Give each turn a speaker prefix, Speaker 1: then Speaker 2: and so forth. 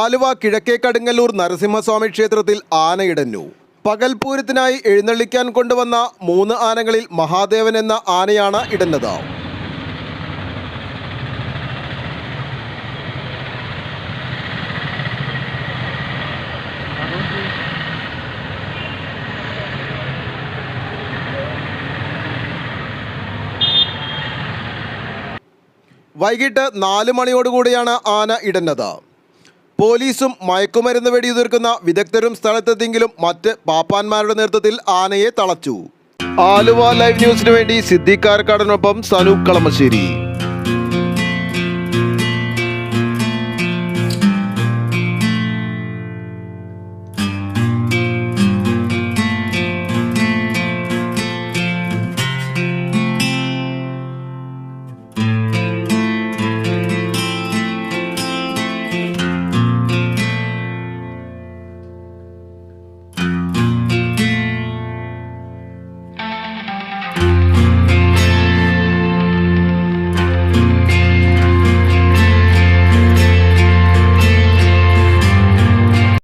Speaker 1: ആലുവ കിഴക്കേക്കടുങ്ങല്ലൂർ നരസിംഹസ്വാമി ക്ഷേത്രത്തിൽ ആനയിടഞ്ഞു. പകൽപൂരത്തിനായി എഴുന്നള്ളിക്കാൻ കൊണ്ടുവന്ന 3 ആനകളിൽ മഹാദേവൻ എന്ന ആനയാണ് ഇടഞ്ഞത്. വൈകിട്ട് 4 മണിയോടുകൂടിയാണ് ആന ഇടഞ്ഞത്. പോലീസും മയക്കുമരുന്ന് വെടിയുതിർക്കുന്ന വിദഗ്ധരും സ്ഥലത്തെത്തിയെങ്കിലും മറ്റ് പാപ്പാന്മാരുടെ നേതൃത്വത്തിൽ ആനയെ തളച്ചു. ആലുവ ലൈവ് ന്യൂസിനു വേണ്ടി സിദ്ദീഖ് കാരക്കാടിനൊപ്പം സനൂപ് കളമശ്ശേരി.